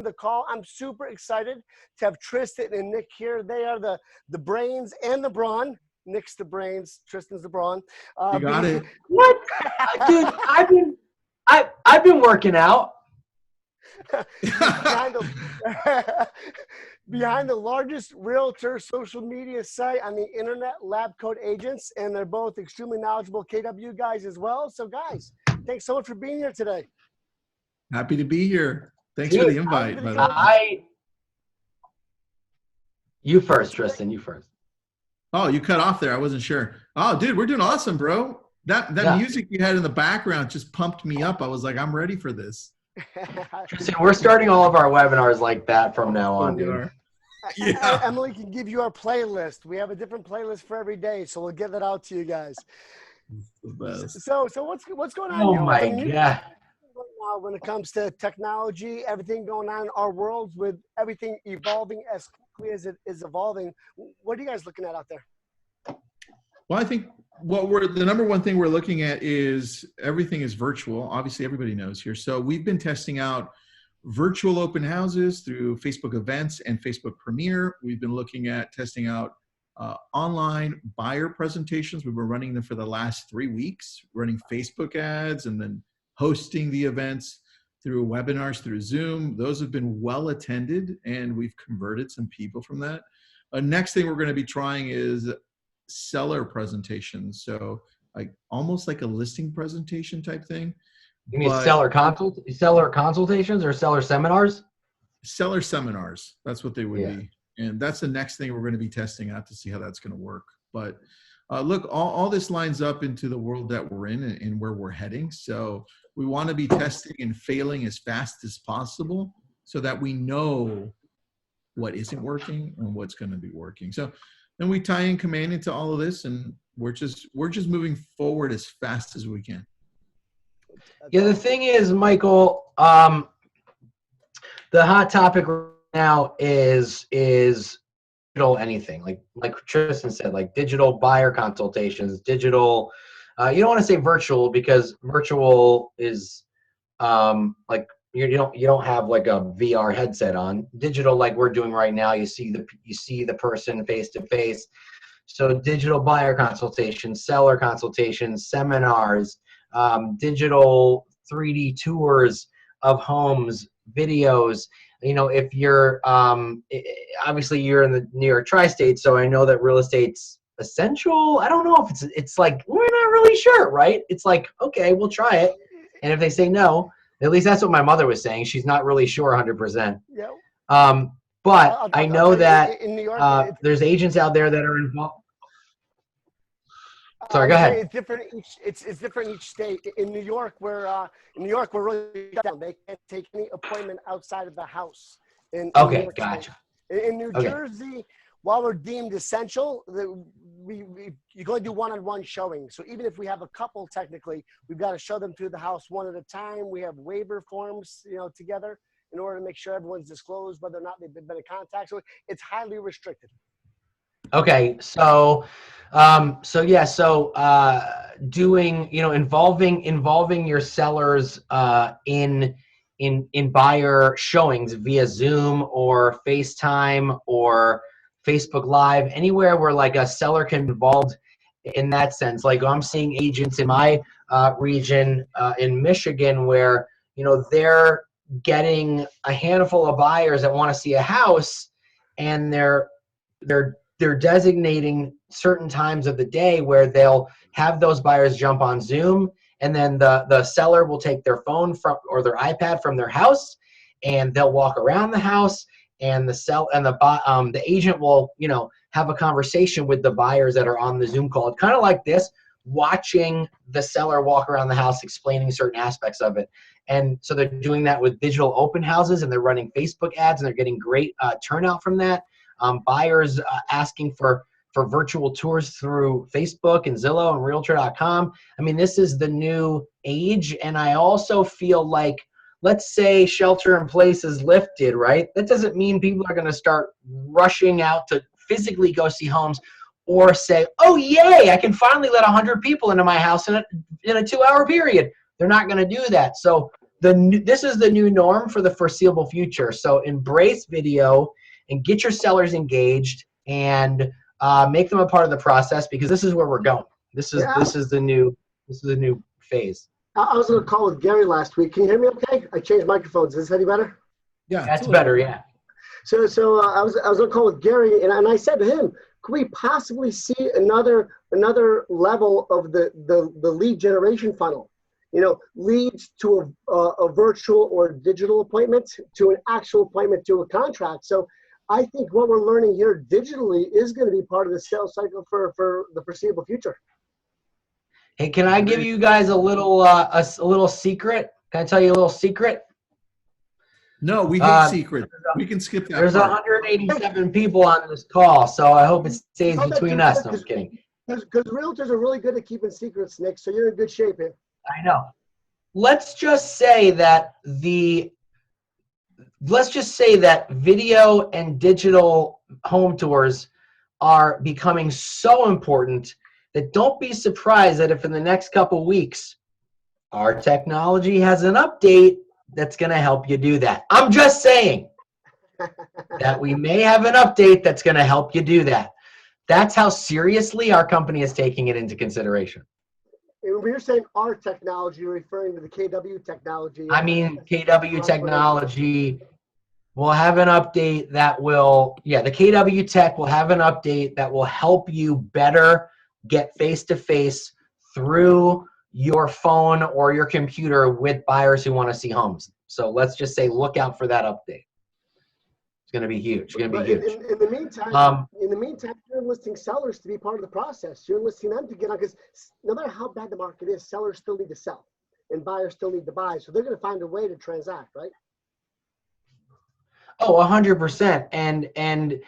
the call. I'm super excited to have Tristan and Nick here. They are the brains and the brawn. Nick's the brains, Tristan's the brawn. You got it. What? Dude, I've been working out. behind the largest realtor social media site on the internet, Lab Coat Agents, and they're both extremely knowledgeable KW guys as well. So guys, thanks so much for being here today. Happy to be here. Thanks for the invite. You first, Tristan. You first. Oh, you cut off there. I wasn't sure. Oh, dude, we're doing awesome, bro. That music you had in the background just pumped me up. I was like, I'm ready for this. Tristan, we're starting all of our webinars like that from now on, dude. Yeah. Emily can give you our playlist. We have a different playlist for every day, so we'll get that out to you guys. So what's going on? Oh my God. Now, when it comes to technology, everything going on in our worlds, with everything evolving as quickly as it is evolving, what are you guys looking at out there? Well, I think the number one thing we're looking at is everything is virtual. Obviously, everybody knows here. So we've been testing out virtual open houses through Facebook events and Facebook Premiere. We've been looking at testing out online buyer presentations. We've been running them for the last 3 weeks, running Facebook ads and then hosting the events through webinars, through Zoom. Those have been well attended, and we've converted some people from that. Next thing we're going to be trying is seller presentations. So almost like a listing presentation type thing. You mean seller consultations or seller seminars? Seller seminars. That's what they would be. And that's the next thing we're going to be testing out to see how that's going to work. But look, all this lines up into the world that we're in and where we're heading. So we want to be testing and failing as fast as possible so that we know what isn't working and what's going to be working. So then we tie in command into all of this, and we're just moving forward as fast as we can. Yeah, the thing is, Michael, the hot topic right now is digital anything. Like Tristan said, like digital buyer consultations, digital. You don't want to say virtual, because virtual is like you don't have like a VR headset on. Digital, like we're doing right now, you see the person face to face. So digital buyer consultations, seller consultations, seminars, digital 3D tours of homes, videos. You know, if you're obviously you're in the New York tri-state, so I know that real estate's essential. I don't know if it's like, we're not really sure, right? It's like, okay, we'll try it. And if they say no, at least that's what my mother was saying. She's not really sure 100%. Yeah. But I know that in New York, there's agents out there that are involved. Sorry, go ahead. It's different. It's different each state. In New York, we're really down. They can't take any appointment outside of the house. Okay, gotcha. In New Jersey, while we're deemed essential, you can only do one-on-one showing. So even if we have a couple, technically, we've got to show them through the house one at a time. We have waiver forms, together in order to make sure everyone's disclosed whether or not they've been in contact. So it's highly restricted. Okay, so doing, involving your sellers in buyer showings via Zoom or FaceTime or Facebook Live, anywhere where like a seller can be involved in that sense. Like I'm seeing agents in my region in Michigan where, they're getting a handful of buyers that want to see a house, and they're designating certain times of the day where they'll have those buyers jump on Zoom, and then the seller will take their phone or their iPad from their house, and they'll walk around the house, and the agent will have a conversation with the buyers that are on the Zoom call, kind of like this, watching the seller walk around the house, explaining certain aspects of it. And so they're doing that with digital open houses, and they're running Facebook ads, and they're getting great turnout from that. Buyers asking for virtual tours through Facebook and Zillow and Realtor.com. I mean, this is the new age. And I also feel like, let's say shelter in place is lifted, right? That doesn't mean people are going to start rushing out to physically go see homes, or say, oh, yay, I can finally let 100 people into my house in a 2-hour period. They're not going to do that. So this is the new norm for the foreseeable future. So embrace video and get your sellers engaged and make them a part of the process, because this is where we're going. This is the new phase. I was on a call with Gary last week. Can you hear me okay? I changed microphones. Is this any better? Yeah, that's better. Yeah. So I was on a call with Gary, and I said to him, could we possibly see another level of the lead generation funnel? Leads to a virtual or digital appointment, to an actual appointment, to a contract. So I think what we're learning here digitally is going to be part of the sales cycle for the foreseeable future. Hey, can I give you guys a little secret? Can I tell you a little secret? No, we hate secrets. We can skip that. There's 187 people on this call, so I hope it stays between us. No, I'm kidding. Because realtors are really good at keeping secrets, Nick. So you're in good shape here. I know. Let's just say that video and digital home tours are becoming so important that don't be surprised that if in the next couple weeks our technology has an update that's going to help you do that. I'm just saying that we may have an update that's going to help you do that. That's how seriously our company is taking it into consideration. And when you're saying our technology, you're referring to the KW technology. I mean, KW technology will have an update that will, the KW tech will have an update that will help you better get face-to-face through your phone or your computer with buyers who want to see homes. So let's just say, look out for that update. It's going to be huge. It's going to be huge. In the meantime, you're enlisting sellers to be part of the process. You're enlisting them to get on, because no matter how bad the market is, sellers still need to sell and buyers still need to buy. So they're going to find a way to transact, right? Oh, 100%. And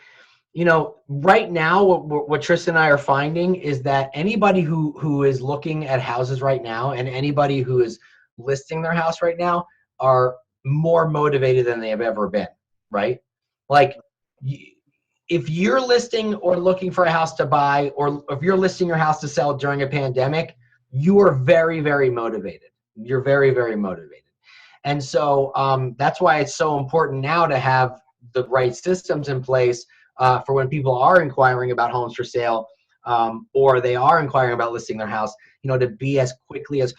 right now, what Tristan and I are finding is that anybody who is looking at houses right now and anybody who is listing their house right now are more motivated than they have ever been, right? Like, if you're listing or looking for a house to buy, or if you're listing your house to sell during a pandemic, you are very, very motivated. You're very, very motivated. And so that's why it's so important now to have the right systems in place for when people are inquiring about homes for sale, or they are inquiring about listing their house, to be as quick as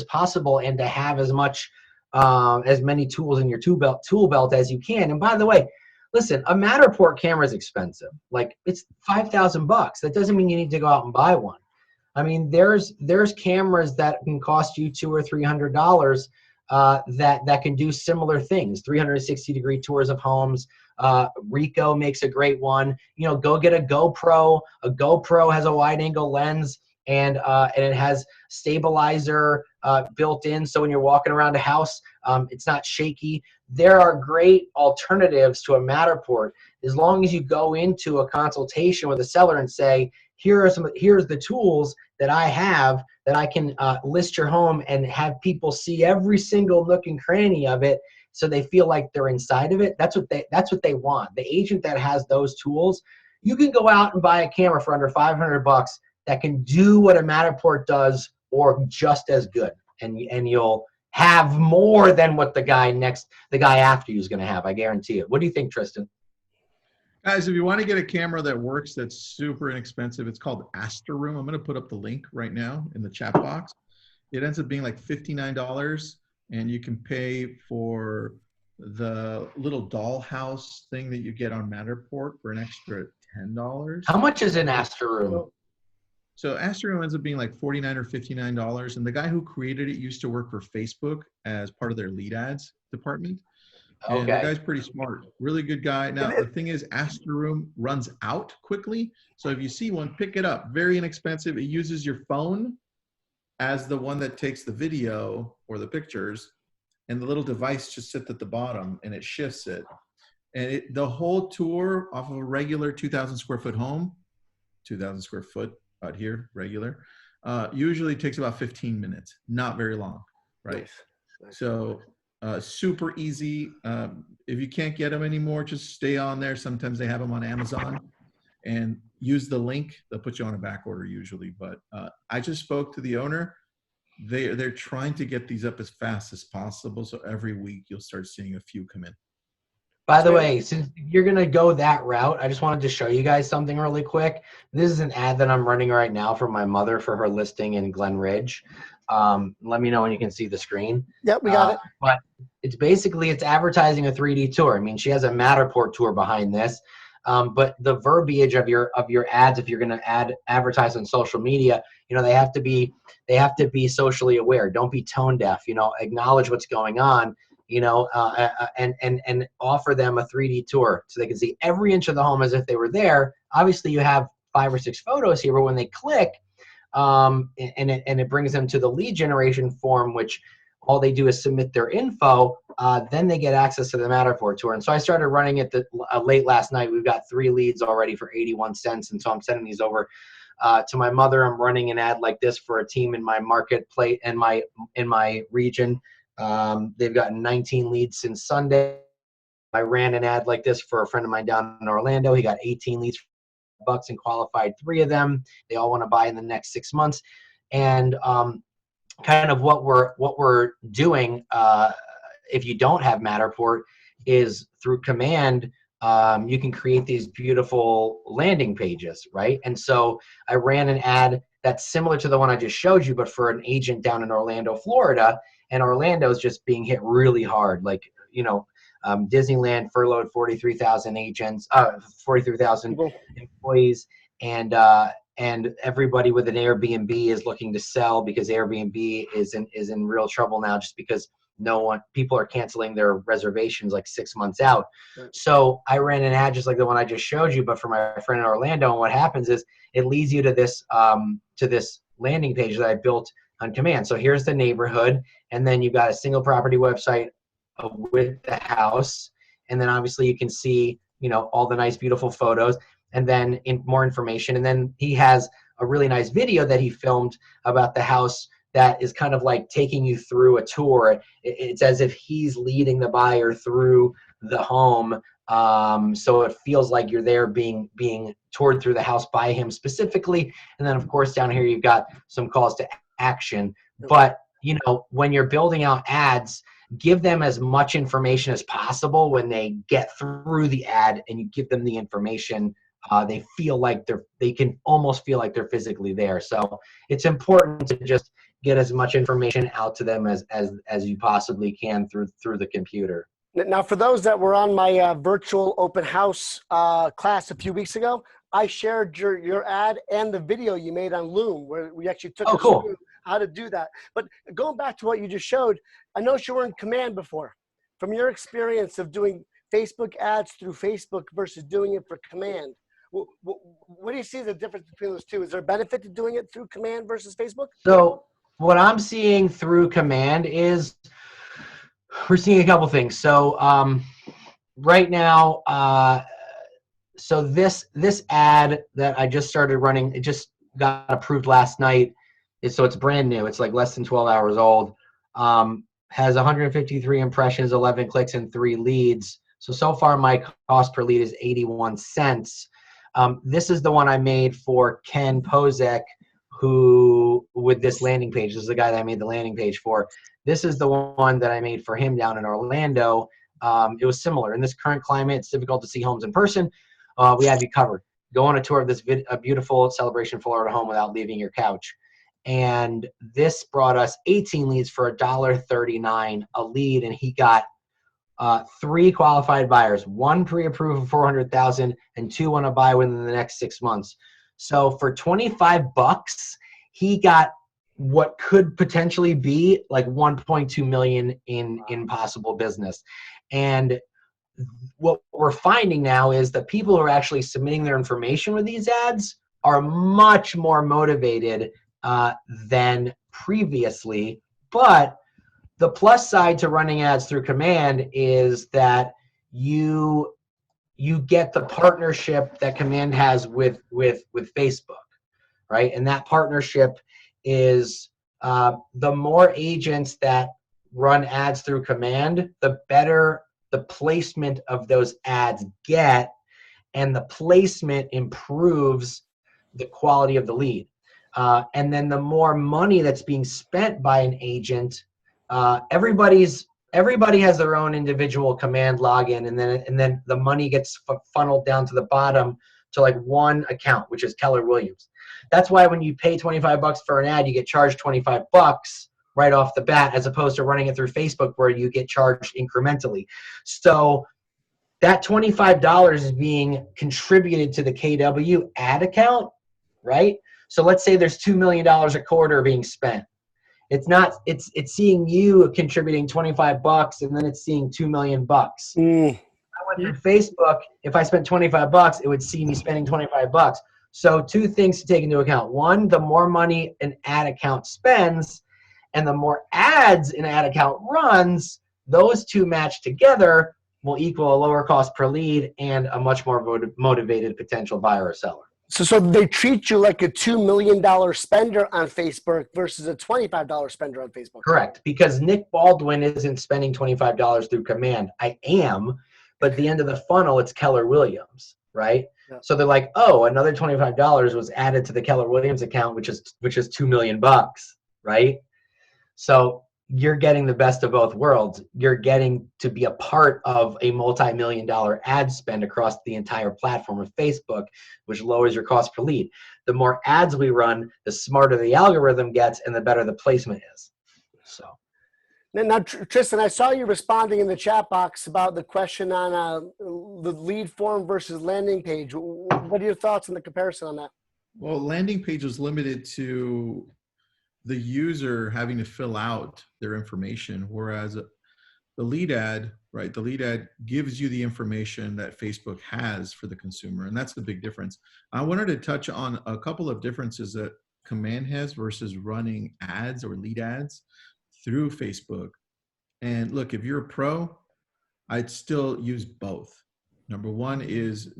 possible, and to have as many tools in your tool belt as you can. And by the way, listen, a Matterport camera is expensive. Like, it's $5,000. That doesn't mean you need to go out and buy one. I mean, there's cameras that can cost you $200 or $300 that can do similar things. 360-degree tours of homes. Ricoh makes a great one. Go get a GoPro. A GoPro has a wide-angle lens, and it has stabilizer built in, so when you're walking around a house, it's not shaky. There are great alternatives to a Matterport, as long as you go into a consultation with a seller and say, here's the tools that I have that I can list your home and have people see every single nook and cranny of it, so they feel like they're inside of it. That's what they want. The agent that has those tools, you can go out and buy a camera for under $500 that can do what a Matterport does, or just as good, and you'll have more than what the guy after you is going to have. I guarantee it. What do you think, Tristan? Guys, if you want to get a camera that works, that's super inexpensive, it's called Aster Room. I'm going to put up the link right now in the chat box. It ends up being like $59, and you can pay for the little dollhouse thing that you get on Matterport for an extra $10. How much is an Aster Room? So Aster Room ends up being like $49 or $59, and the guy who created it used to work for Facebook as part of their lead ads department. And the guy's pretty smart, really good guy. Now, the thing is, Aster Room runs out quickly. So if you see one, pick it up. Very inexpensive. It uses your phone as the one that takes the video or the pictures, and the little device just sits at the bottom, and it shifts it. And the whole tour off of a regular 2,000 square foot home, 2,000 square foot out here, regular, usually takes about 15 minutes. Not very long, right? Nice. So super easy. If you can't get them anymore, just stay on there. Sometimes they have them on Amazon, and use the link. They'll put you on a back order usually. But I just spoke to the owner. they're trying to get these up as fast as possible. So every week you'll start seeing a few come in. By the way, since you're going to go that route, I just wanted to show you guys something really quick. This is an ad that I'm running right now for my mother for her listing in Glen Ridge. Let me know when you can see the screen. Yep, we got it. But it's basically, it's advertising a 3D tour. I mean, she has a Matterport tour behind this. But the verbiage of your ads, if you're going to advertise on social media, you know, they have to be socially aware. Don't be tone deaf. You know, acknowledge what's going on. You know, and offer them a 3D tour so they can see every inch of the home as if they were there. Obviously, you have 5 or 6 photos here, but when they click, and it brings them to the lead generation form, which all they do is submit their info. Then they get access to the Matterport tour. And so I started running it late last night. We've got 3 leads already for 81 cents, and so I'm sending these over to my mother. I'm running an ad like this for a team in my marketplace in my region. They've gotten 19 leads since Sunday. I ran an ad like this for a friend of mine down in Orlando. He got 18 leads for $1 and qualified 3 of them. They all want to buy in the next 6 months. And kind of what we're doing, if you don't have Matterport, is through command. You can create these beautiful landing pages, right? And so I ran an ad that's similar to the one I just showed you, but for an agent down in Orlando, Florida. And Orlando is just being hit really hard. Like, you know, Disneyland furloughed 43,000 agents, 43,000 employees, and everybody with an Airbnb is looking to sell because Airbnb is in real trouble now, just because people are canceling their reservations like 6 months out. So I ran an ad just like the one I just showed you, but for my friend in Orlando. And what happens is it leads you to this landing page that I built on command. So here's the neighborhood, and then you've got a single property website with the house, and then obviously you can see, you know, all the nice beautiful photos, and then more information. And then he has a really nice video that he filmed about the house that is kind of like taking you through a tour. It's as if he's leading the buyer through the home, so it feels like you're there being toured through the house by him specifically. And then of course down here you've got some calls to action. But you know, when you're building out ads, give them as much information as possible when they get through the ad, and you give them the information. They feel like they can almost feel like they're physically there. So it's important to just get as much information out to them as you possibly can through the computer. Now, for those that were on my virtual open house class a few weeks ago, I shared your ad and the video you made on Loom, where we actually took through how to do that. But going back to what you just showed, I know you were in command before. From your experience of doing Facebook ads through Facebook versus doing it for command, what do you see the difference between those two? Is there a benefit to doing it through command versus Facebook? So what I'm seeing through command is we're seeing a couple things. So right now, so this ad that I just started running, it just got approved last night. So it's brand new. It's like less than 12 hours old. Has 153 impressions, 11 clicks, and 3 leads. So far my cost per lead is 81 cents. This is the one I made for Ken Pozek, who with this landing page. This is the guy that I made the landing page for. This is the one that I made for him down in Orlando. It was similar. In this current climate, it's difficult to see homes in person. We have you covered. Go on a tour of this beautiful Celebration Florida home without leaving your couch. And this brought us 18 leads for $1.39 a lead, and he got 3 qualified buyers, 1 pre-approved for $400,000, and 2 want to buy within the next 6 months. So for $25, he got what could potentially be like 1.2 million in possible business. And what we're finding now is that people who are actually submitting their information with these ads are much more motivated than previously. But the plus side to running ads through command is that you get the partnership that command has with Facebook, right? And that partnership is the more agents that run ads through command, the better the placement of those ads get, and the placement improves the quality of the lead. And then the more money that's being spent by an agent, everybody has their own individual command login, and then the money gets funneled down to the bottom to like one account, which is Keller Williams. That's why when you pay $25 for an ad, you get charged $25 right off the bat, as opposed to running it through Facebook where you get charged incrementally. So that $25 is being contributed to the KW ad account, right? So let's say there's $2 million a quarter being spent. It's seeing you contributing $25 and then it's seeing $2 million. I went through Facebook. If I spent $25, it would see me spending $25. So two things to take into account. One, the more money an ad account spends and the more ads an ad account runs, those two match together will equal a lower cost per lead and a much more motivated potential buyer or seller. So they treat you like a $2 million spender on Facebook versus a $25 spender on Facebook. Correct, because Nick Baldwin isn't spending $25 through command. I am, but at the end of the funnel, it's Keller Williams, right? Yeah. So they're like, oh, another $25 was added to the Keller Williams account, which is $2 million, right? So you're getting the best of both worlds. You're getting to be a part of a multi-million-dollar ad spend across the entire platform of Facebook, which lowers your cost per lead. The more ads we run, the smarter the algorithm gets and the better the placement is. So. Now, Tristan, I saw you responding in the chat box about the question on the lead form versus landing page. What are your thoughts on the comparison on that? Well, landing page is limited to the user having to fill out their information, whereas the lead ad, right? The lead ad gives you the information that Facebook has for the consumer, and that's the big difference. I wanted to touch on a couple of differences that command has versus running ads or lead ads through Facebook. And look, if you're a pro, I'd still use both. Number one is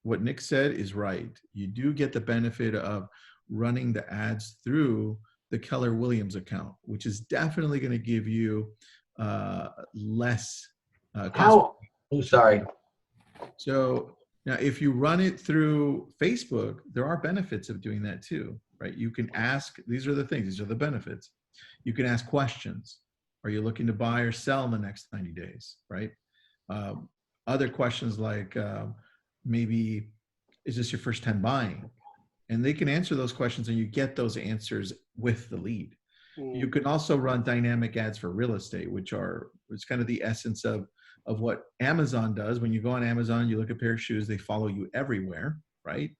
what Nick said is right. You do get the benefit of running the ads through the Keller Williams account, which is definitely going to give you less sorry. So now if you run it through Facebook, there are benefits of doing that too, right? You can ask, these are the things, these are the benefits. You can ask questions. Are you looking to buy or sell in the next 90 days, right? Other questions like maybe, is this your first time buying? And they can answer those questions and you get those answers with the lead. You can also run dynamic ads for real estate, it's kind of the essence of what Amazon does. When you go on Amazon, you look at a pair of shoes, they follow you everywhere, right?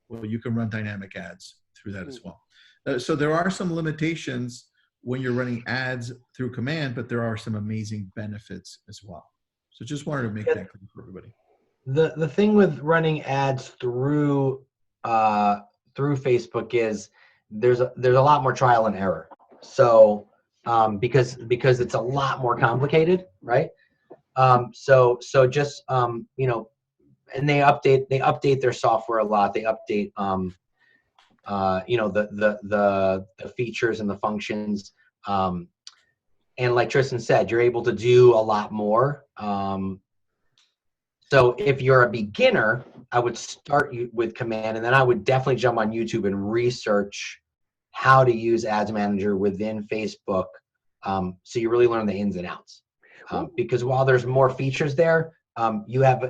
Well, you can run dynamic ads through that as well. So there are some limitations when you're running ads through command, but there are some amazing benefits as well. So just wanted to make that clear for everybody. The thing with running ads through Facebook is there's a lot more trial and error. So because it's a lot more complicated, right? So just you know, and they update their software a lot. They update you know, the features and the functions. And like Tristan said, you're able to do a lot more. So if you're a beginner, I would start with command, and then I would definitely jump on YouTube and research how to use Ads Manager within Facebook. So you really learn the ins and outs. Because while there's more features there, you have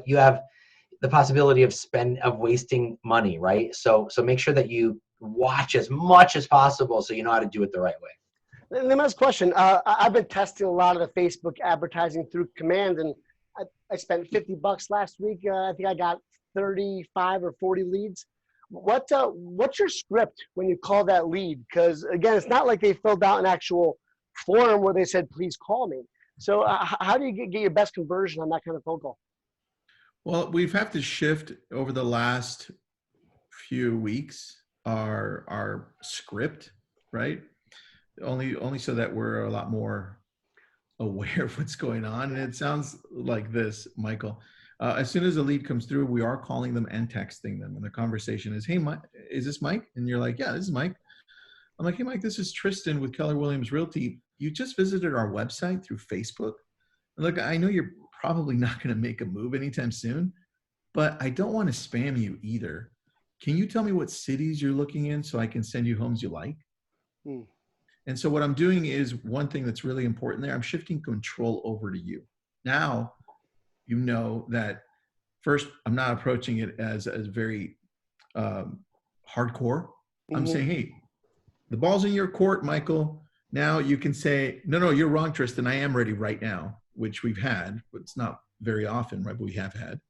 the possibility of wasting money, right? So make sure that you watch as much as possible so you know how to do it the right way. Let me ask a question. I've been testing a lot of the Facebook advertising through command, and I spent $50 last week. I think I got 35 or 40 leads. What's your script when you call that lead? Because again, it's not like they filled out an actual form where they said, please call me. So how do you get your best conversion on that kind of phone call? Well, we've had to shift over the last few weeks our script, right? Only so that we're a lot more aware of what's going on. And it sounds like this, Michael. As soon as a lead comes through, we are calling them and texting them. And the conversation is, hey, Mike, is this Mike? And you're like, yeah, this is Mike. I'm like, hey, Mike, this is Tristan with Keller Williams Realty. You just visited our website through Facebook. And look, I know you're probably not going to make a move anytime soon, but I don't want to spam you either. can you tell me what cities you're looking in so I can send you homes you like? Hmm. And so what I'm doing is one thing that's really important there. I'm shifting control over to you. Now, you know that first, I'm not approaching it as very hardcore. I'm saying, hey, the ball's in your court, Michael. Now you can say, no, you're wrong, Tristan. I am ready right now, which we've had, but it's not very often, right? But we have had.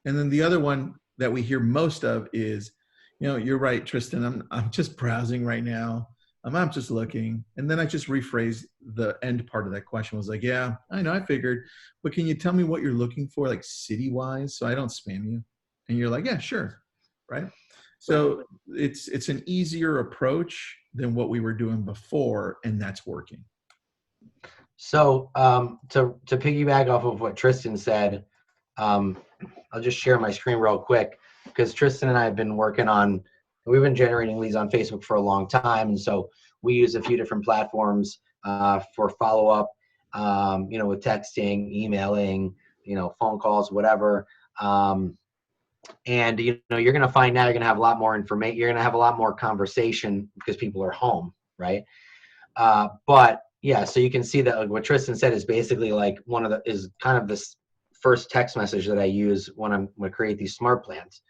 And then the other one that we hear most of is, you're right, Tristan. I'm just browsing right now. I'm just looking. And then I just rephrase the end part of that question was like, yeah, I know, I figured, but can you tell me what you're looking for, like city-wise, so I don't spam you? And you're like, yeah, sure, right? So it's an easier approach than what we were doing before, and that's working. So to piggyback off of what Tristan said, I'll just share my screen real quick because Tristan and I have been we've been generating leads on Facebook for a long time. And so we use a few different platforms for follow-up, with texting, emailing, phone calls, whatever. And, you're going to find now you're going to have a lot more information. You're going to have a lot more conversation because people are home, right? But yeah, so you can see that what Tristan said is basically like is kind of this first text message that I use when I'm going to create these smart plans.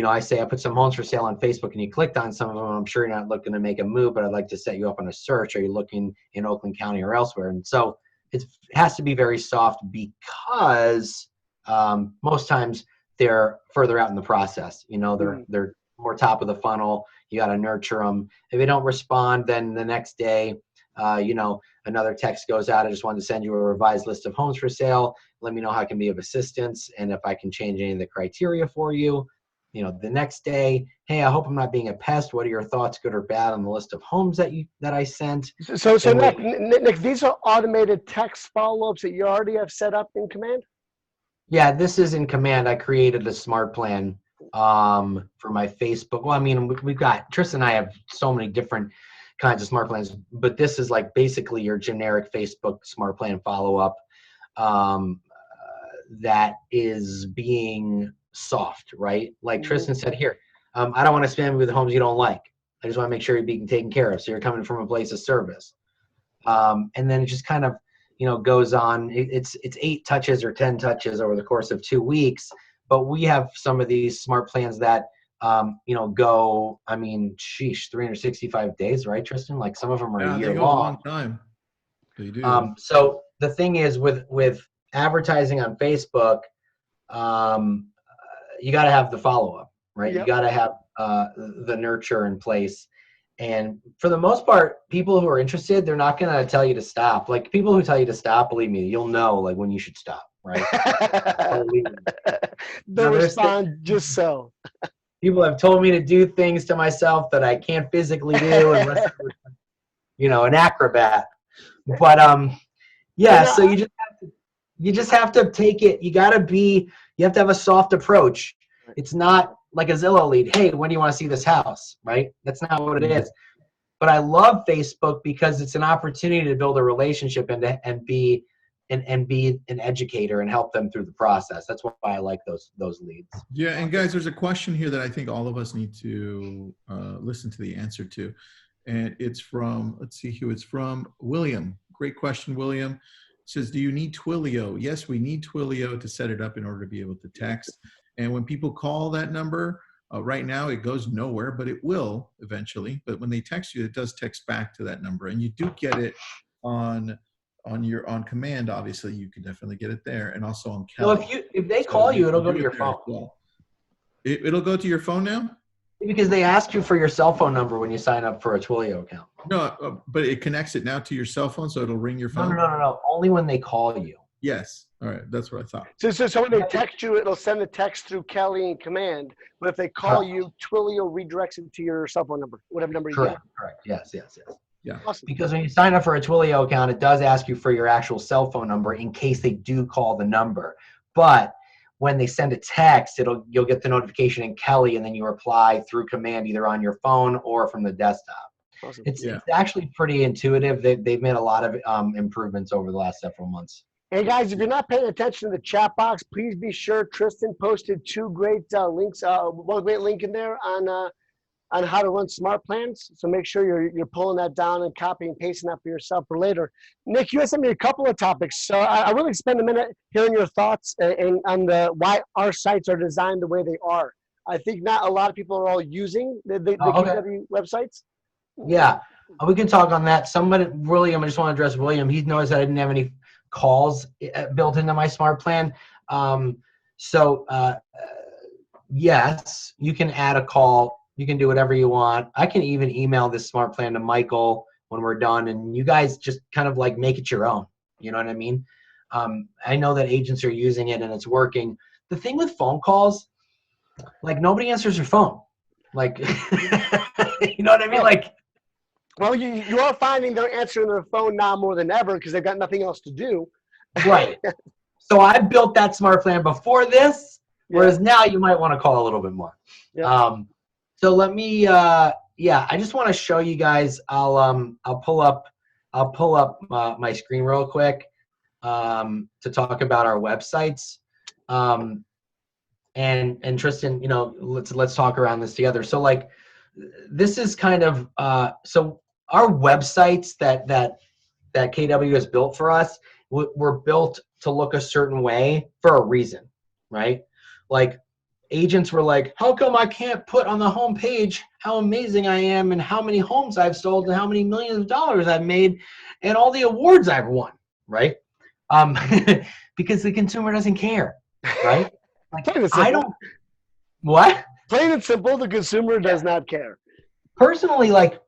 I say I put some homes for sale on Facebook and you clicked on some of them. I'm sure you're not looking to make a move, but I'd like to set you up on a search. Are you looking in Oakland County or elsewhere? And so it has to be very soft because most times they're further out in the process. They're more top of the funnel. You got to nurture them. If they don't respond, then the next day, another text goes out. I just wanted to send you a revised list of homes for sale. Let me know how I can be of assistance and if I can change any of the criteria for you. The next day, hey, I hope I'm not being a pest. What are your thoughts, good or bad, on the list of homes that I sent? So Nick, these are automated text follow-ups that you already have set up in Command? Yeah, this is in Command. I created a smart plan for my Facebook. Well, I mean, we've got, Tristan and I have so many different kinds of smart plans, but this is like basically your generic Facebook smart plan follow-up that is being soft, right? Like Tristan said here, I don't want to spam you with homes you don't like. I just want to make sure you're being taken care of. So you're coming from a place of service. And then it just kind of, goes on. It's 8 touches or 10 touches over the course of 2 weeks. But we have some of these smart plans that, go, 365 days, right, Tristan? Like some of them are a year they go long. a long time. They do. So the thing is with advertising on Facebook, you got to have the follow-up, right? Yep. You got to have the nurture in place. And for the most part, people who are interested, they're not going to tell you to stop. Like people who tell you to stop, believe me, you'll know like when you should stop, right? They'll respond just so. People have told me to do things to myself that I can't physically do unless I'm, an acrobat. But so you just have to take it. You have to have a soft approach. It's not like a Zillow lead. Hey, when do you want to see this house? Right? That's not what it is. But I love Facebook because it's an opportunity to build a relationship and be an educator and help them through the process. That's why I like those leads. Yeah, and guys, there's a question here that I think all of us need to listen to the answer to. And it's from, let's see who it's from, William. Great question, William. It says, do you need Twilio? Yes, we need Twilio to set it up in order to be able to text. And when people call that number, right now it goes nowhere, but it will eventually. But when they text you, it does text back to that number. And you do get it on Command, obviously. You can definitely get it there. And also on Kelly. So if they call you, it'll go to your phone. Well. It'll go to your phone now? Because they ask you for your cell phone number when you sign up for a Twilio account. No, but it connects it now to your cell phone, so it'll ring your phone? No. Only when they call you. Yes. All right. That's what I thought. So when they text you, it'll send a text through Kelly and Command. But if they call you, Twilio redirects it to your cell phone number, whatever number you get. Correct. Yes. Yeah. Awesome. Because when you sign up for a Twilio account, it does ask you for your actual cell phone number in case they do call the number. But when they send a text, you'll get the notification in Kelly, and then you reply through Command either on your phone or from the desktop. Awesome. It's actually pretty intuitive. They've made a lot of improvements over the last several months. Hey guys, if you're not paying attention to the chat box, please be sure Tristan posted two great links. One great link in there on how to run smart plans. So make sure you're pulling that down and copying and pasting that for yourself for later. Nick, you had sent me a couple of topics, so I really spend a minute hearing your thoughts and on the why our sites are designed the way they are. I think not a lot of people are all using the Okay. KW websites. Yeah, we can talk on that. Somebody, William, I just want to address William. He noticed that I didn't have any calls built into my smart plan. Yes, you can add a call. You can do whatever you want. I can even email this smart plan to Michael when we're done, and you guys just kind of like make it your own. You know what I mean? I know that agents are using it and it's working. The thing with phone calls, like nobody answers your phone. Like, you know what I mean? Like, well, you are finding they're answering their phone now more than ever because they've got nothing else to do. right. So I built that smart plan before this, whereas now you might want to call a little bit more. Yeah. So let me, I just want to show you guys. I'll pull up my screen real quick to talk about our websites. And Tristan, you know, let's talk around this together. So like, this is kind of so our websites that KW has built for us were built to look a certain way for a reason, right? Like agents were like, how come I can't put on the home page how amazing I am and how many homes I've sold and how many millions of dollars I've made and all the awards I've won, right? Because the consumer doesn't care, right? Like, I don't. What? Plain and simple, the consumer does not care. Personally, like,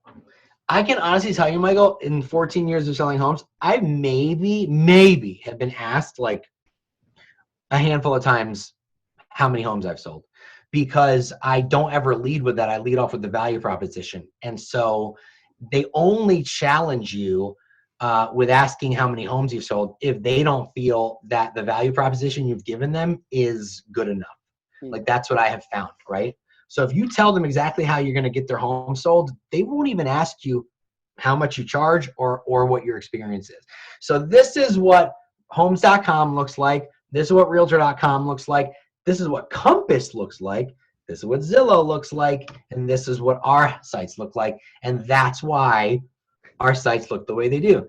I can honestly tell you, Michael, in 14 years of selling homes, I maybe have been asked like a handful of times how many homes I've sold, because I don't ever lead with that. I lead off with the value proposition. And so they only challenge you with asking how many homes you've sold if they don't feel that the value proposition you've given them is good enough. Like, that's what I have found, right? So if you tell them exactly how you're going to get their home sold, they won't even ask you how much you charge or what your experience is. So this is what homes.com looks like. This is what realtor.com looks like. This is what Compass looks like. This is what Zillow looks like. And this is what our sites look like. And that's why our sites look the way they do.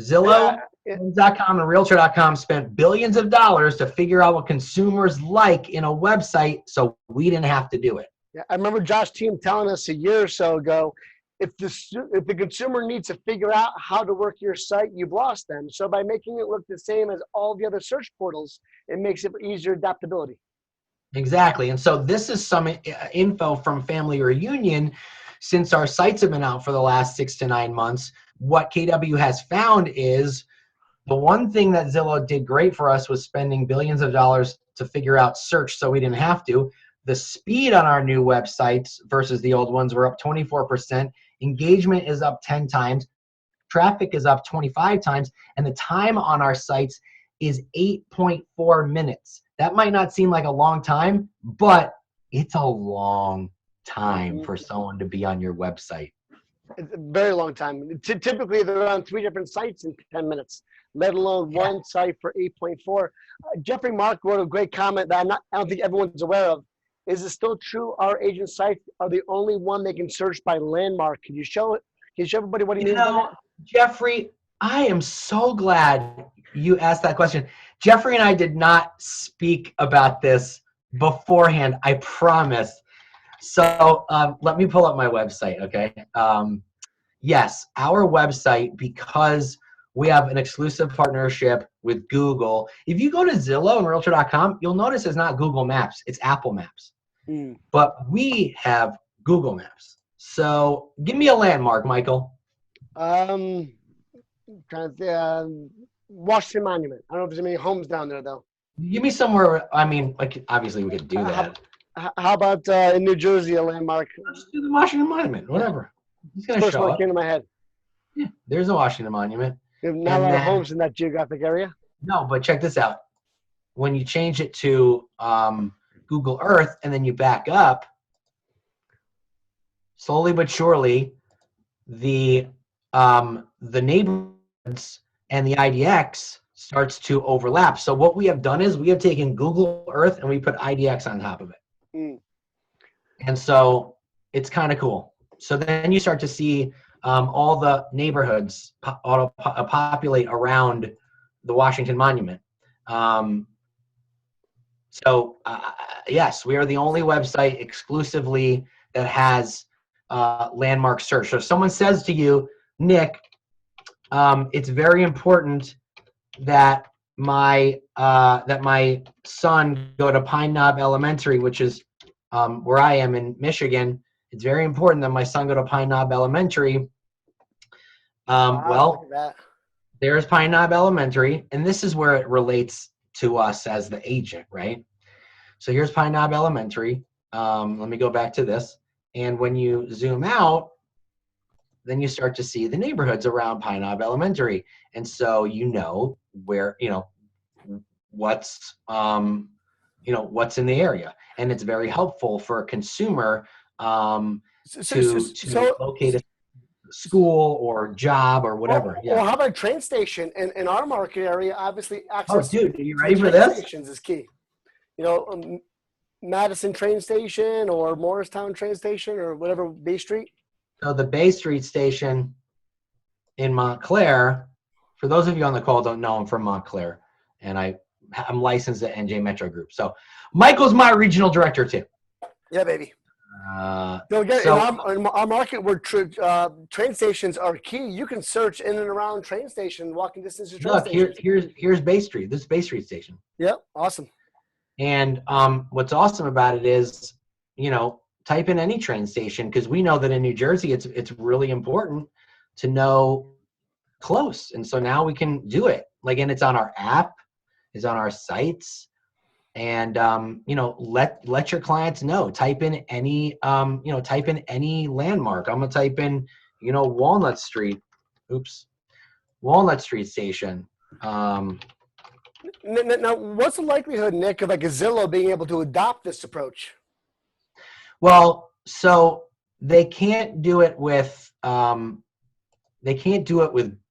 Zillow, Homes.com and Realtor.com spent billions of dollars to figure out what consumers like in a website, so we didn't have to do it. Yeah, I remember Josh Team telling us a year or so ago, if the consumer needs to figure out how to work your site, you've lost them. So by making it look the same as all the other search portals, it makes it easier adaptability. Exactly. And so this is some info from Family Reunion. Since our sites have been out for the last 6 to 9 months, what KW has found is the one thing that Zillow did great for us was spending billions of dollars to figure out search so we didn't have to. The speed on our new websites versus the old ones were up 24%. Engagement is up 10 times. Traffic is up 25 times. And the time on our sites is 8.4 minutes. That might not seem like a long time, but it's a long time for someone to be on your website. It's a very long time. Typically, they're on 3 different sites in 10 minutes, let alone one site for 8.4. Jeffrey Mark wrote a great comment that I don't think everyone's aware of. Is it still true our agent sites are the only one they can search by landmark? Can you show it? Can you show everybody what he means by that? Jeffrey, I am so glad you asked that question. Jeffrey and I did not speak about this beforehand, I promise. So let me pull up my website, okay? Yes, our website, because we have an exclusive partnership with Google. If you go to Zillow and Realtor.com, you'll notice it's not Google Maps, it's Apple Maps. But we have Google Maps. So give me a landmark, Michael. Trying to think, Washington Monument. I don't know if there's any homes down there, though. Give me somewhere, I mean, like, obviously we could do that. How about in New Jersey, a landmark? Let's do the Washington Monument, whatever. It's going to First show one up. that came to my head. Yeah, there's a Washington Monument. There's not a lot of homes in that geographic area. No, but check this out. When you change it to Google Earth and then you back up, slowly but surely, the neighborhoods and the IDX starts to overlap. So what we have done is we have taken Google Earth and we put IDX on top of it. Mm. And so it's kind of cool. So then you start to see all the neighborhoods populate around the Washington Monument. Yes, we are the only website exclusively that has landmark search. So if someone says to you, Nick, it's very important that my son go to Pine Knob Elementary, which is where I am in Michigan. It's very important that my son go to Pine Knob Elementary. Well, there's Pine Knob Elementary, and this is where it relates to us as the agent, right? So here's Pine Knob Elementary. Let me go back to this. And when you zoom out, then you start to see the neighborhoods around Pine Knob Elementary. And so you know where, what's in the area. And it's very helpful for a consumer to locate a school or job or whatever. Or how about train station? In our market area, obviously access dude, are you ready for train this? stations is key. Madison train station or Morristown train station or whatever, Bay Street. So the Bay Street station in Montclair, for those of you on the call don't know, I'm from Montclair, and I'm licensed at NJ Metro Group. So Michael's my regional director too. Yeah, baby. In our market where train stations are key, you can search in and around train station, walking distance to train stations. Here's Bay Street. This is Bay Street station. Yep, awesome. And what's awesome about it is, type in any train station, because we know that in New Jersey it's really important to know close. And so now we can do it. And it's on our app, it's on our sites. And let your clients know. Type in any landmark. I'm gonna type in, Walnut Street. Walnut Street station. Now, what's the likelihood, Nick, of a Zillow being able to adopt this approach? Well, so they can't do it with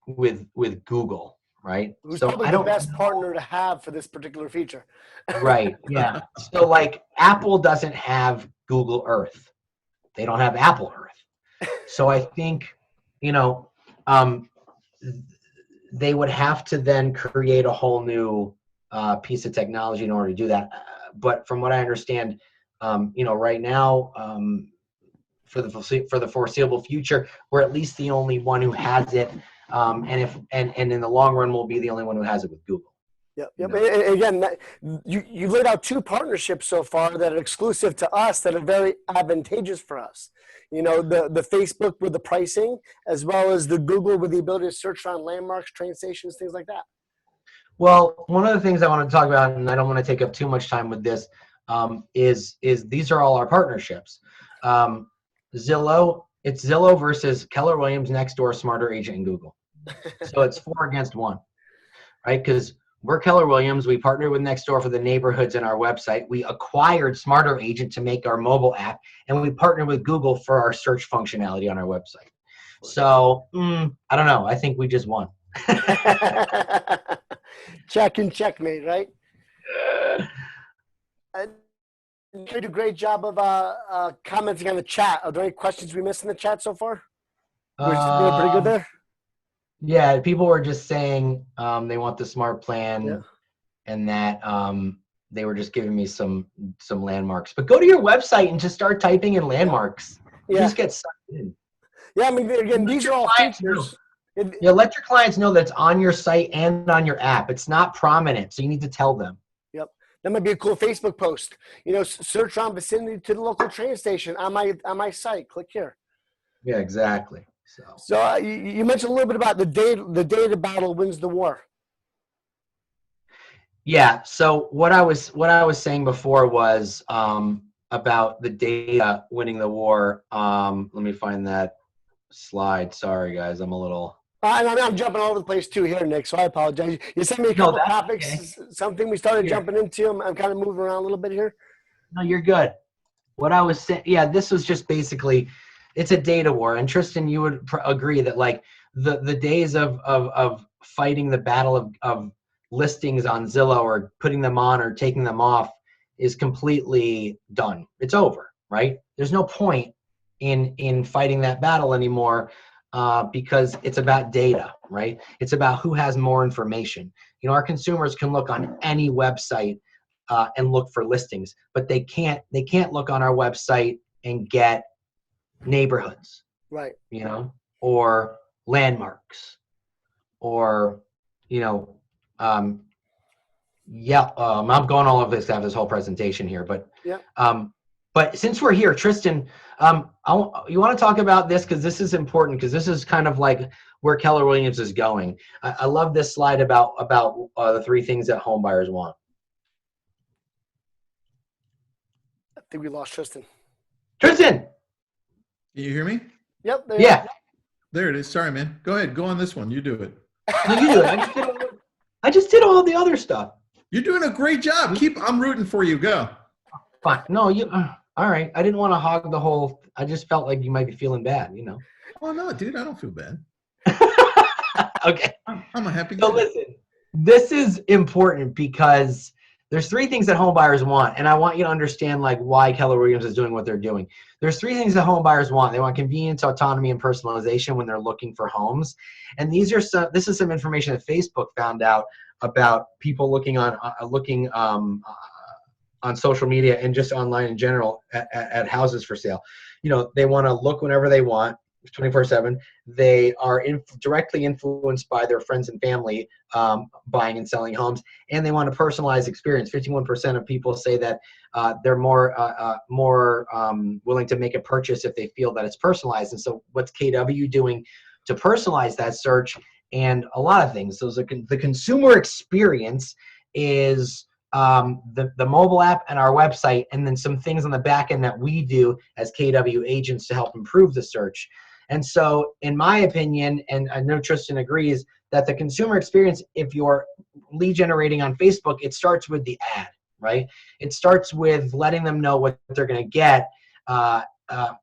with Google, right? Who's so probably the best partner to have for this particular feature? Right. Yeah. So Apple doesn't have Google Earth. They don't have Apple Earth. So I think, they would have to then create a whole new piece of technology in order to do that. But from what I understand, right now, for the foreseeable future, we're at least the only one who has it. And in the long run, we'll be the only one who has it with Google. Yep. And again, you laid out two partnerships so far that are exclusive to us that are very advantageous for us. The Facebook with the pricing, as well as the Google with the ability to search around landmarks, train stations, things like that. Well, one of the things I want to talk about, and I don't want to take up too much time with this, is these are all our partnerships. Zillow, it's Zillow versus Keller Williams, Nextdoor, Smarter Agent, and Google. So it's 4 against 1, right? Because we're Keller Williams. We partnered with Nextdoor for the neighborhoods in our website. We acquired Smarter Agent to make our mobile app, and we partnered with Google for our search functionality on our website. So I don't know. I think we just won. Check and checkmate, right? You did a great job of commenting on the chat. Are there any questions we missed in the chat so far? We're doing pretty good there. Yeah, people were just saying they want the smart plan, and that they were just giving me some landmarks. But go to your website and just start typing in landmarks. You just get sucked in. Yeah, I mean, again, these are all features. Yeah, let your clients know that it's on your site and on your app. It's not prominent, so you need to tell them. Yep, that might be a cool Facebook post. Search on vicinity to the local train station on my site. Click here. Yeah, exactly. So you mentioned a little bit about the data battle wins the war. Yeah. So what I was saying before was about the data winning the war. Let me find that slide. Sorry, guys, I'm a little. I'm jumping all over the place too here, Nick. So I apologize. You sent me a couple topics, okay. Something we started jumping into. I'm kind of moving around a little bit here. No, you're good. What I was saying, this was just basically. It's a data war, and Tristan, you would agree that the days of fighting the battle of listings on Zillow or putting them on or taking them off is completely done. It's over, right? There's no point in fighting that battle anymore because it's about data, right? It's about who has more information. You know, our consumers can look on any website and look for listings, but they can't look on our website and get neighborhoods, Right. you know, or landmarks, or, you know, I'm going all over this to have this whole presentation here, but Yeah. But since we're here, Tristan, you want to talk about this because this is important, because this is kind of like where Keller Williams is going. I love this slide about the 3 things that home buyers want. I think we lost Tristan. Tristan! Can you hear me? Yep. Yeah. There it is. Sorry, man. Go ahead. Go on this one. You do it. No, you do it. I just did all the other stuff. You're doing a great job. I'm rooting for you. Go. Fine. No, you. All right. I didn't want to hog the whole. I just felt like you might be feeling bad, you know. Oh no, dude, I don't feel bad. Okay. I'm a happy guy. So listen, this is important because there's 3 things that home buyers want, and I want you to understand like why Keller Williams is doing what they're doing. There's 3 things that home buyers want. They want convenience, autonomy, and personalization when they're looking for homes. And this is some information that Facebook found out about people looking on social media and just online in general at houses for sale. You know, they want to look whenever they want, 24/7. They are directly influenced by their friends and family buying and selling homes, and they want a personalized experience. 51% of people say that they're more willing to make a purchase if they feel that it's personalized. And so what's KW doing to personalize that search? And a lot of things. So the consumer experience is the mobile app and our website, and then some things on the back end that we do as KW agents to help improve the search. And so in my opinion, and I know Tristan agrees, that the consumer experience, if you're lead generating on Facebook, it starts with the ad, right? It starts with letting them know what they're going to get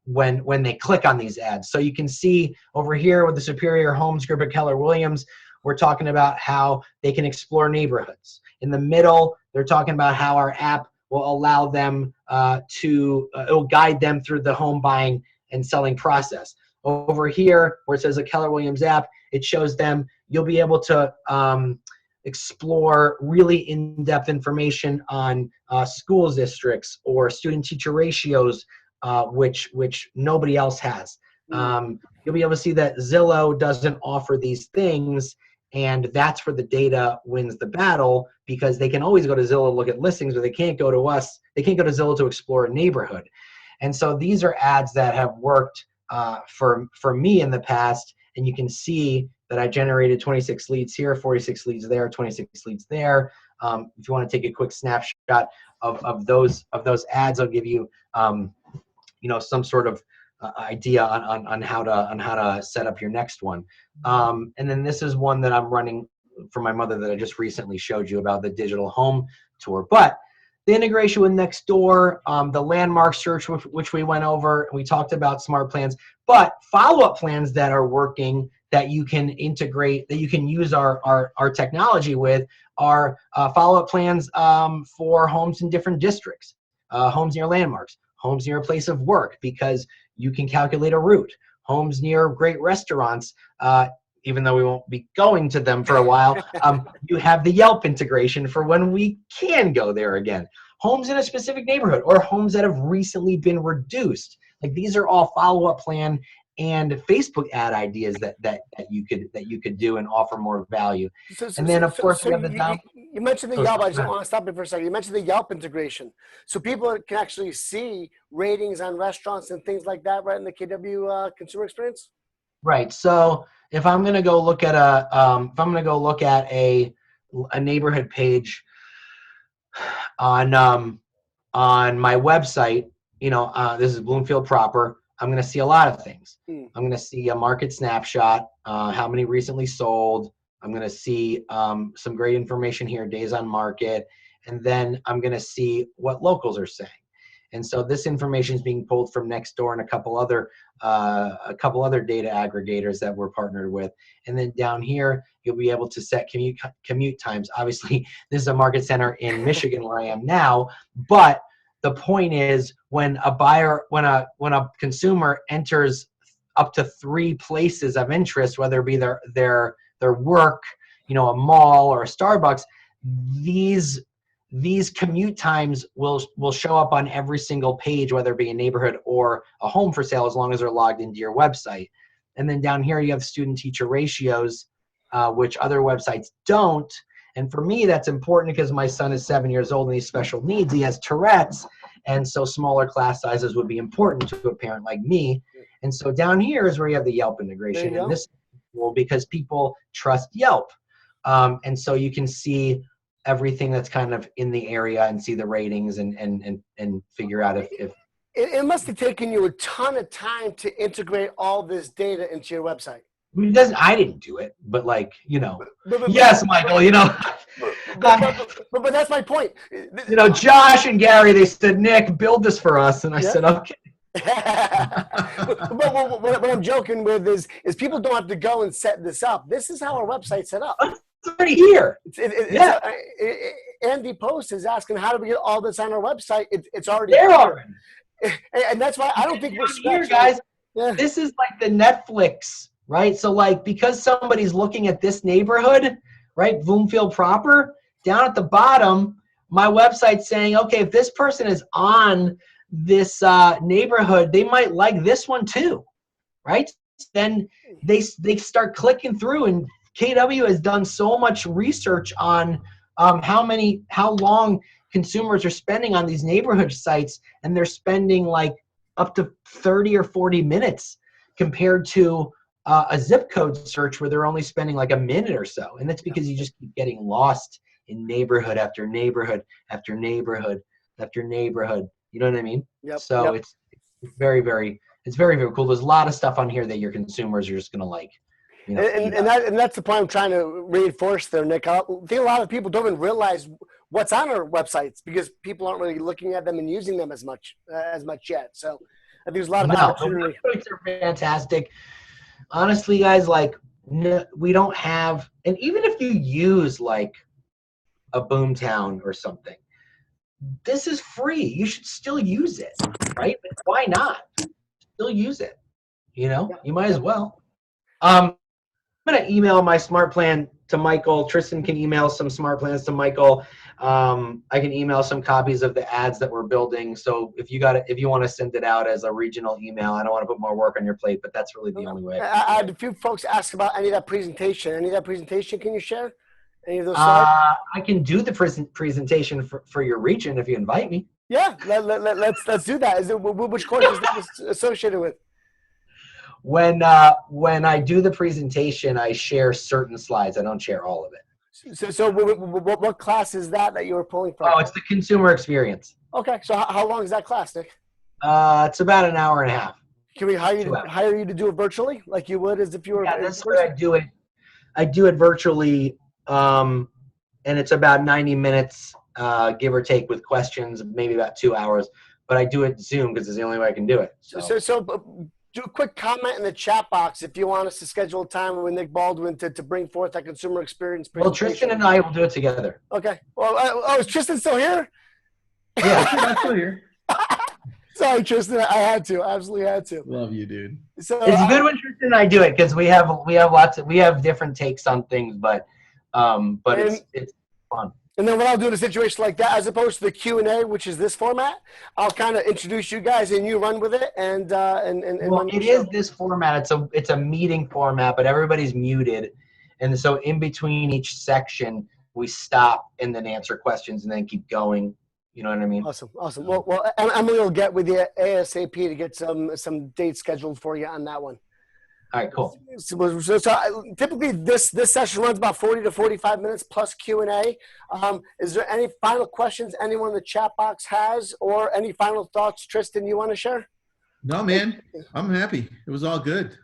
when they click on these ads. So you can see over here with the Superior Homes Group at Keller Williams, we're talking about how they can explore neighborhoods. In the middle, they're talking about how our app will allow them it will guide them through the home buying and selling process. Over here, where it says a Keller Williams app, it shows them you'll be able to explore really in-depth information on schools districts or student-teacher ratios, which nobody else has. You'll be able to see that Zillow doesn't offer these things, and that's where the data wins the battle, because they can always go to Zillow to look at listings, but they can't go to us. They can't go to Zillow to explore a neighborhood. And so these are ads that have worked for me in the past, and you can see that I generated 26 leads here, 46 leads there, 26 leads there. If you want to take a quick snapshot of those ads, I'll give you some sort of idea on how to set up your next one. And then this is one that I'm running for my mother that I just recently showed you about, the digital home tour. But the integration with Nextdoor, the landmark search, which we went over, we talked about smart plans, but follow-up plans that are working that you can integrate, that you can use our technology with, are follow-up plans for homes in different districts, homes near landmarks, homes near a place of work, because you can calculate a route, homes near great restaurants, even though we won't be going to them for a while. You have the Yelp integration for when we can go there again. Homes in a specific neighborhood, or homes that have recently been reduced. Like, these are all follow-up plan and Facebook ad ideas that you could do and offer more value. And then of course we have the down. You mentioned the Yelp. I just want to stop you for a second. You mentioned the Yelp integration, so people can actually see ratings on restaurants and things like that, right in the KW consumer experience. Right. So if I'm going to go look at a neighborhood page on my website, this is Bloomfield proper, I'm going to see a lot of things. I'm going to see a market snapshot, how many recently sold. I'm going to see some great information here, days on market, and then I'm going to see what locals are saying. And so this information is being pulled from Nextdoor and a couple other data aggregators that we're partnered with. And then down here, you'll be able to set commute times. Obviously, this is a market center in Michigan where I am now, but the point is when a consumer enters up to 3 places of interest, whether it be their work, a mall or a Starbucks, these commute times will show up on every single page, whether it be a neighborhood or a home for sale, as long as they're logged into your website. And then down here you have student-teacher ratios, which other websites don't. And for me, that's important because my son is 7 years old and he's special needs. He has Tourette's. And so smaller class sizes would be important to a parent like me. And so down here is where you have the Yelp integration. And this is cool because people trust Yelp. And so you can see everything that's kind of in the area and see the ratings and figure out if it must have taken you a ton of time to integrate all this data into your website. I didn't do it, but yes, Michael, but that's my point. Josh and Gary, they said, Nick, build this for us. And I said, okay. but what I'm joking with is people don't have to go and set this up. This is how our website's set up. It's already here. Andy Post is asking, how do we get all this on our website? It's already there here. Already. And that's why I don't think we're here, guys. Yeah. This is like the Netflix, right? So because somebody's looking at this neighborhood, right, Bloomfield proper, down at the bottom, my website's saying, okay, if this person is on this neighborhood, they might like this one too, right? Then they start clicking through, and KW has done so much research on how long consumers are spending on these neighborhood sites, and they're spending like up to 30 or 40 minutes compared to a zip code search where they're only spending like a minute or so. And that's because you just keep getting lost in neighborhood after neighborhood after neighborhood after neighborhood. You know what I mean? Yep. So it's very, very cool. There's a lot of stuff on here that your consumers are just going to like. And that's the point I'm trying to reinforce there, Nick. I think a lot of people don't even realize what's on our websites because people aren't really looking at them and using them as much yet. So I think there's a lot of opportunity. The websites are fantastic. Honestly, guys, we don't have, and even if you use like a Boomtown or something, this is free. You should still use it, right? But why not? Still use it. You might as well. I'm going to email my smart plan to Michael. Tristan can email some smart plans to Michael. I can email some copies of the ads that we're building. So if you want to send it out as a regional email, I don't want to put more work on your plate, but that's really the only way. I had a few folks ask about any of that presentation. Can you share? Any of those slides? I can do the presentation for your region if you invite me. Yeah, let's do that. Which course is that associated with? When I do the presentation, I share certain slides. I don't share all of it. So what class is that you were pulling from? Oh, it's the consumer experience. Okay, so how long is that class, Nick? It's about an hour and a half. Can we hire you to do it virtually, like you would as if you were? Yeah, that's what I do it. I do it virtually, and it's about 90 minutes, give or take, with questions, maybe about 2 hours. But I do it Zoom because it's the only way I can do it. So do a quick comment in the chat box if you want us to schedule a time with Nick Baldwin to bring forth that consumer experience presentation. Well, Tristan and I will do it together. Okay. Well, is Tristan still here? Yeah, I'm still here. Sorry, Tristan. I had to. Absolutely had to. Love you, dude. So it's good when Tristan and I do it because we have different takes on things, but it's fun. And then what I'll do in a situation like that, as opposed to the Q&A, which is this format, I'll kind of introduce you guys and you run with it. Well, it is this format. It's a meeting format, but everybody's muted. And so in between each section, we stop and then answer questions and then keep going. You know what I mean? Awesome. Well, Emily will get with you ASAP to get some dates scheduled for you on that one. All right, cool. So typically this session runs about 40 to 45 minutes plus Q&A. Is there any final questions anyone in the chat box has, or any final thoughts, Tristan, you want to share? No, man. I'm happy. It was all good.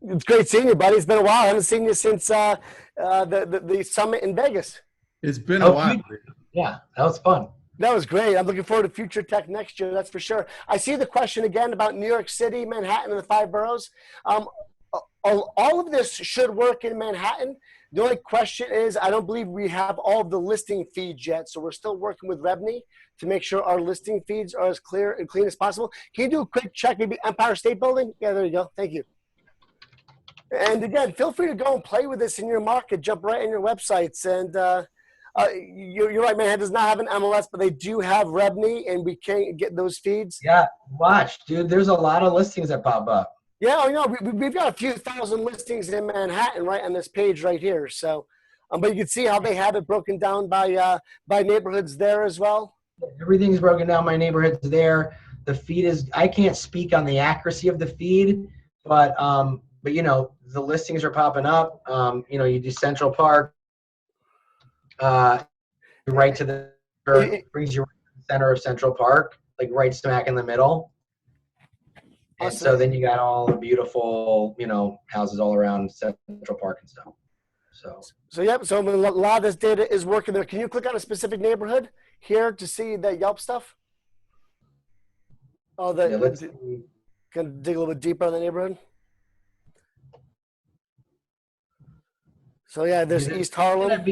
It's great seeing you, buddy. It's been a while. I haven't seen you since the summit in Vegas. It's been a while. Yeah, that was fun. That was great. I'm looking forward to future tech next year. That's for sure. I see the question again about New York City, Manhattan, and the 5 boroughs. All of this should work in Manhattan. The only question is, I don't believe we have all of the listing feeds yet. So we're still working with Rebney to make sure our listing feeds are as clear and clean as possible. Can you do a quick check, maybe Empire State Building? Yeah, there you go. Thank you. And again, feel free to go and play with this in your market. Jump right in your websites. And you're right, Manhattan does not have an MLS, but they do have Rebney, and we can get those feeds. Yeah, watch, dude. There's a lot of listings that pop up. Yeah, I know. We've got a few thousand listings in Manhattan right on this page right here. So, but you can see how they have it broken down by neighborhoods there as well. Everything's broken down by neighborhoods there. The feed is, I can't speak on the accuracy of the feed, but you know, the listings are popping up. You know, you do Central Park, right to the, brings you right to the center of Central Park, like right smack in the middle. And Awesome. so then you got all the beautiful, you know, houses all around Central Park and stuff. So yep. So a lot of this data is working there. Can you click on a specific neighborhood here to see the Yelp stuff? Oh, Yeah, let's can dig a little bit deeper on the neighborhood. So yeah, there's East Harlem.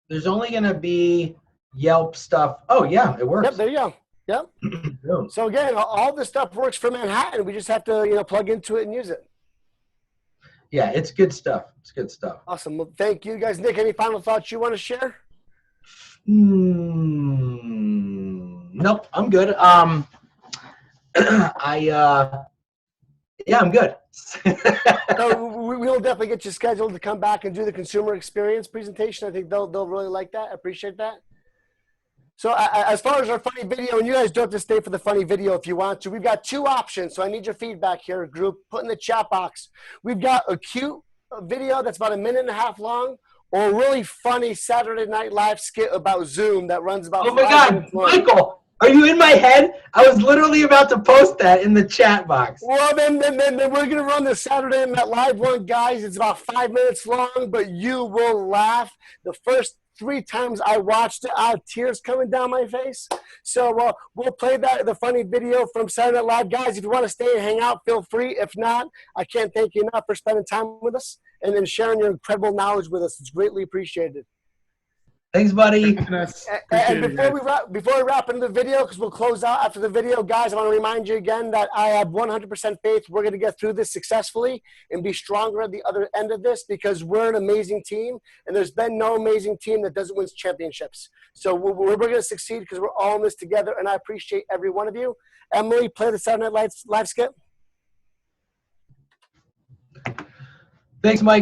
There's only going to be Yelp stuff. Oh yeah, it works. Yep, there you go. Yep. So again, all this stuff works for Manhattan. We just have to, you know, plug into it and use it. Yeah, it's good stuff. It's good stuff. Awesome. Well, thank you guys. Nick, any final thoughts you want to share? Nope, I'm good. Yeah, I'm good. So we'll definitely get you scheduled to come back and do the consumer experience presentation. I think they'll really like that. I appreciate that. So as far as our funny video, and you guys don't have to stay for the funny video if you want to, we've got 2 options. So I need your feedback here, group. Put in the chat box. We've got a cute video that's about 1.5 minutes long, or a really funny Saturday Night Live skit about Zoom that runs about 5 minutes long. Michael, are you in my head? I was literally about to post that in the chat box. Well, then we're going to run the Saturday Night Live one, guys. It's about 5 minutes long, but you will laugh. The first 3 times I watched it, I had tears coming down my face. So we'll play the funny video from Saturday Night Live. Guys, if you want to stay and hang out, feel free. If not, I can't thank you enough for spending time with us and then sharing your incredible knowledge with us. It's greatly appreciated. Thanks, buddy. And before we wrap into the video, because we'll close out after the video, guys, I want to remind you again that I have 100% faith we're going to get through this successfully and be stronger at the other end of this, because we're an amazing team, and there's been no amazing team that doesn't win championships. So we're going to succeed because we're all in this together, and I appreciate every one of you. Emily, play the Saturday Night Live skit. Thanks, Mike.